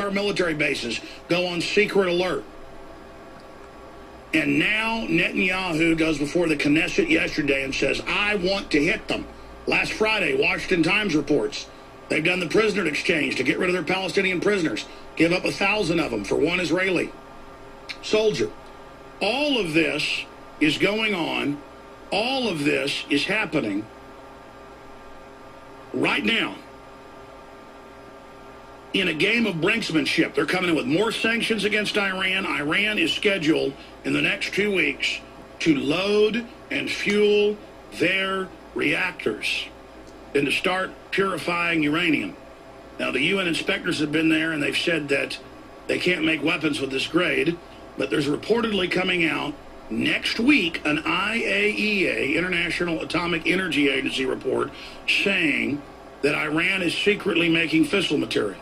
our military bases go on secret alert. And now Netanyahu goes before the Knesset yesterday and says, I want to hit them. Last Friday, Washington Times reports they've done the prisoner exchange to get rid of their Palestinian prisoners, give up 1,000 of them for one Israeli soldier. All of this is going on. All of this is happening right now. In a game of brinksmanship, they're coming in with more sanctions against Iran. Iran is scheduled in the next 2 weeks to load and fuel their reactors and to start purifying uranium. Now, the UN inspectors have been there, and they've said that they can't make weapons with this grade, but there's reportedly coming out next week an IAEA, International Atomic Energy Agency report, saying that Iran is secretly making fissile material.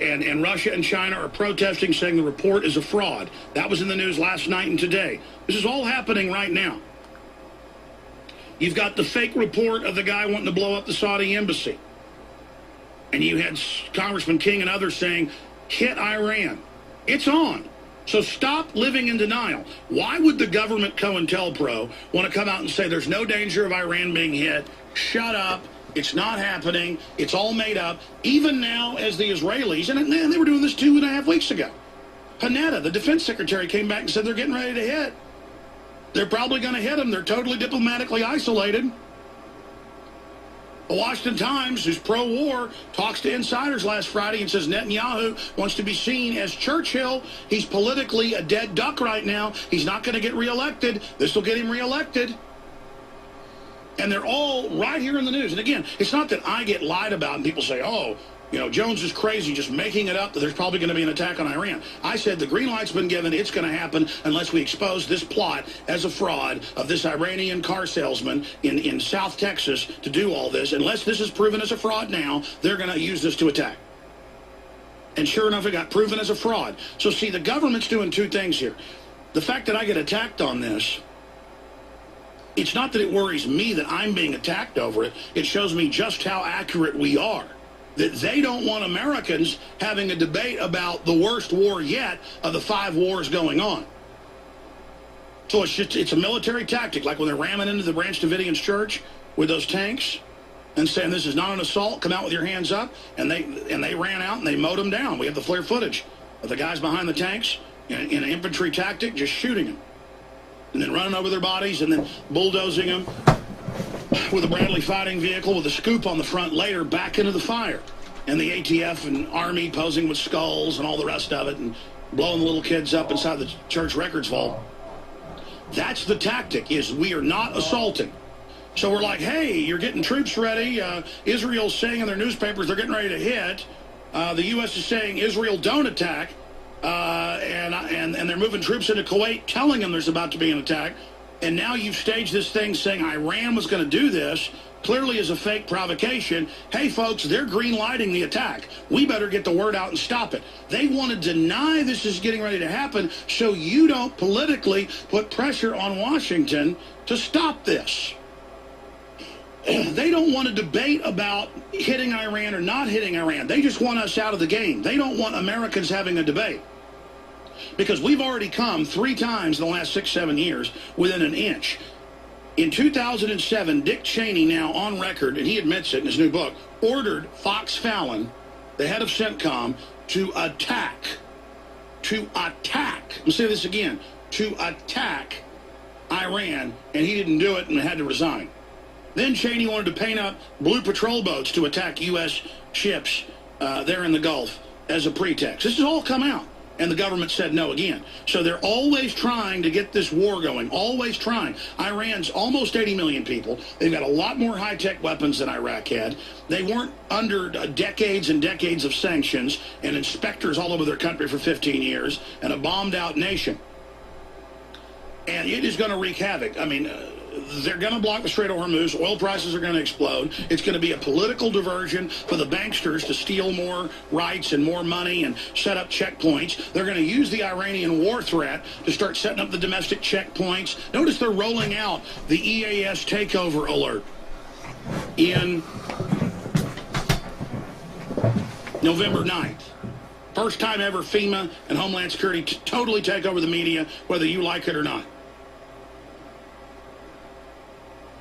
And Russia and China are protesting, saying the report is a fraud. That was in the news last night and today. This is all happening right now. You've got the fake report of the guy wanting to blow up the Saudi embassy. And you had Congressman King and others saying, hit Iran. It's on. So stop living in denial. Why would the government COINTELPRO want to come out and say there's no danger of Iran being hit? Shut up. It's not happening. It's all made up. Even now, as the Israelis, and they were doing this 2.5 weeks ago. Panetta, the defense secretary, came back and said they're getting ready to hit. They're probably going to hit them. They're totally diplomatically isolated. The Washington Times, who's pro-war, talks to insiders last Friday and says Netanyahu wants to be seen as Churchill. He's politically a dead duck right now. He's not going to get reelected. This will get him reelected. And they're all right here in the news. And again, it's not that I get lied about and people say, oh, you know, Jones is crazy, just making it up that there's probably going to be an attack on Iran. I said the green light's been given. It's going to happen unless we expose this plot as a fraud of this Iranian car salesman in South Texas to do all this. Unless this is proven as a fraud now, they're going to use this to attack. And sure enough, it got proven as a fraud. So see, the government's doing two things here. The fact that I get attacked on this, it's not that it worries me that I'm being attacked over it. It shows me just how accurate we are. That they don't want Americans having a debate about the worst war yet of the 5 wars going on. So it's a military tactic, like when they're ramming into the Branch Davidians church with those tanks and saying this is not an assault, come out with your hands up, and they ran out and they mowed them down. We have the FLIR footage of the guys behind the tanks in an infantry tactic just shooting them. And then running over their bodies and then bulldozing them with a Bradley fighting vehicle with a scoop on the front later back into the fire. And the ATF and Army posing with skulls and all the rest of it and blowing the little kids up inside the church records vault. That's the tactic, is we are not assaulting. So we're like, hey, you're getting troops ready. Israel's saying in their newspapers they're getting ready to hit. The U.S. is saying Israel don't attack. And they're moving troops into Kuwait, telling them there's about to be an attack. And now you've staged this thing saying Iran was going to do this, clearly as a fake provocation. Hey, folks, they're green-lighting the attack. We better get the word out and stop it. They want to deny this is getting ready to happen so you don't politically put pressure on Washington to stop this. They don't want to debate about hitting Iran or not hitting Iran. They just want us out of the game. They don't want Americans having a debate. Because we've already come 3 times in the last 6-7 years within an inch. In 2007, Dick Cheney, now on record, and he admits it in his new book, ordered Fox Fallon, the head of CENTCOM, to attack. Let me say this again. To attack Iran, and he didn't do it and had to resign. Then Cheney wanted to paint up blue patrol boats to attack U.S. ships there in the Gulf as a pretext. This has all come out, and the government said no again. So they're always trying to get this war going, always trying. Iran's almost 80 million people. They've got a lot more high-tech weapons than Iraq had. They weren't under decades and decades of sanctions and inspectors all over their country for 15 years and a bombed-out nation. And it is going to wreak havoc. I mean, they're going to block the Strait of Hormuz. Oil prices are going to explode. It's going to be a political diversion for the banksters to steal more rights and more money and set up checkpoints. They're going to use the Iranian war threat to start setting up the domestic checkpoints. Notice they're rolling out the EAS takeover alert in November 9th. First time ever FEMA and Homeland Security totally take over the media, whether you like it or not.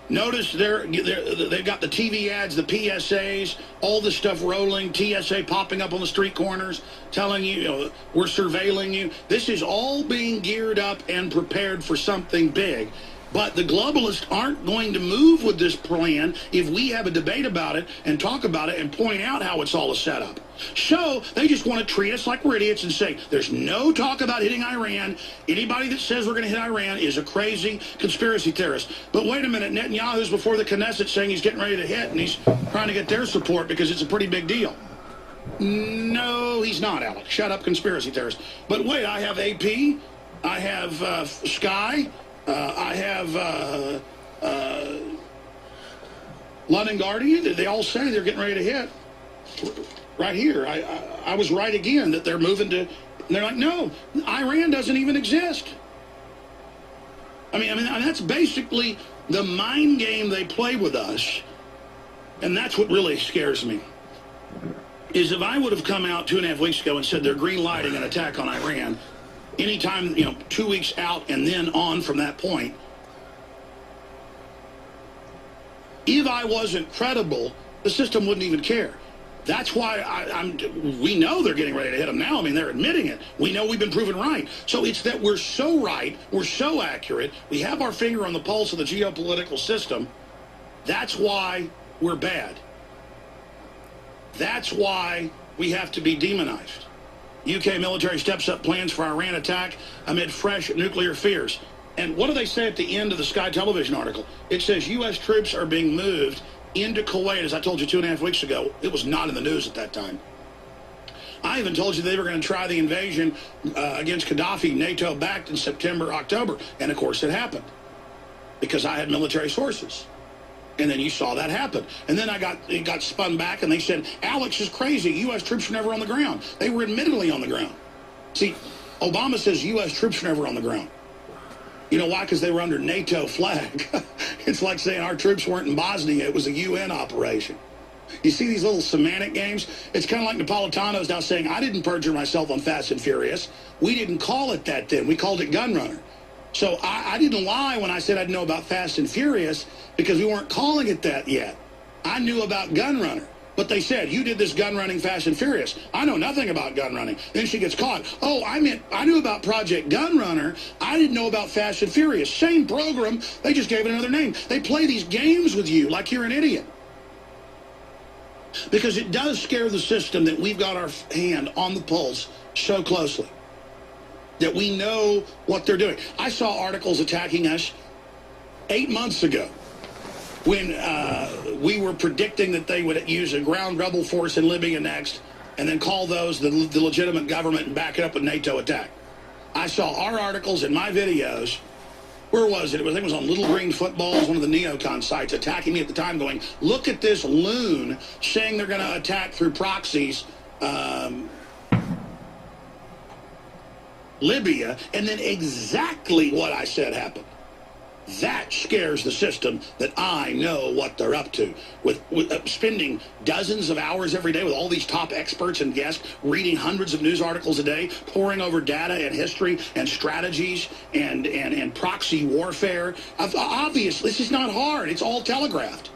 Notice they've got the TV ads, the PSAs, all the stuff rolling, TSA popping up on the street corners, telling you, we're surveilling you. This is all being geared up and prepared for something big. But the globalists aren't going to move with this plan if we have a debate about it and talk about it and point out how it's all a setup. So they just want to treat us like we're idiots and say, there's no talk about hitting Iran. Anybody that says we're going to hit Iran is a crazy conspiracy theorist. But wait a minute, Netanyahu's before the Knesset saying he's getting ready to hit, and he's trying to get their support because it's a pretty big deal. No, he's not, Alex. Shut up, conspiracy theorist. But wait, I have AP, I have Sky, I have London Guardian. They all say they're getting ready to hit. Right here, I was right again that they're moving to. They're like, no, Iran doesn't even exist. I mean, that's basically the mind game they play with us, and that's what really scares me. Is if I would have come out 2.5 weeks ago and said they're green lighting an attack on Iran, anytime 2 weeks out and then on from that point, if I wasn't credible, the system wouldn't even care. That's why we know they're getting ready to hit them now. I mean, they're admitting it. We know we've been proven right. So it's that we're so right, we're so accurate, we have our finger on the pulse of the geopolitical system. That's why we're bad. That's why we have to be demonized. UK military steps up plans for Iran attack amid fresh nuclear fears. And what do they say at the end of the Sky Television article? It says U.S. troops are being moved into Kuwait, as I told you 2.5 weeks ago. It was not in the news at that time. I even told you they were going to try the invasion against Gaddafi, NATO-backed in September, October. And, of course, it happened because I had military sources. And then you saw that happen. And then it got spun back, and they said, Alex is crazy. U.S. troops were never on the ground. They were admittedly on the ground. See, Obama says U.S. troops were never on the ground. You know why? Because they were under NATO flag. It's like saying our troops weren't in Bosnia. It was a UN operation. You see these little semantic games? It's kind of like Napolitano's now saying, I didn't perjure myself on Fast and Furious. We didn't call it that then. We called it Gunrunner. So I didn't lie when I said I didn't know about Fast and Furious because we weren't calling it that yet. I knew about Gunrunner. But they said, you did this gun running Fast and Furious. I know nothing about gun running. Then she gets caught. Oh, I knew about Project Gunrunner. I didn't know about Fast and Furious. Same program. They just gave it another name. They play these games with you like you're an idiot. Because it does scare the system that we've got our hand on the pulse so closely. That we know what they're doing. I saw articles attacking us 8 months ago when we were predicting that they would use a ground rebel force in Libya next and then call those the legitimate government and back it up with NATO attack. I saw our articles and my videos. Where was it? I think it was on Little Green Footballs, one of the neocon sites, attacking me at the time going, look at this loon saying they're going to attack through proxies Libya, and then exactly what I said happened. That scares the system that I know what they're up to. With spending dozens of hours every day with all these top experts and guests, reading hundreds of news articles a day, poring over data and history and strategies and proxy warfare. Obviously, this is not hard. It's all telegraphed.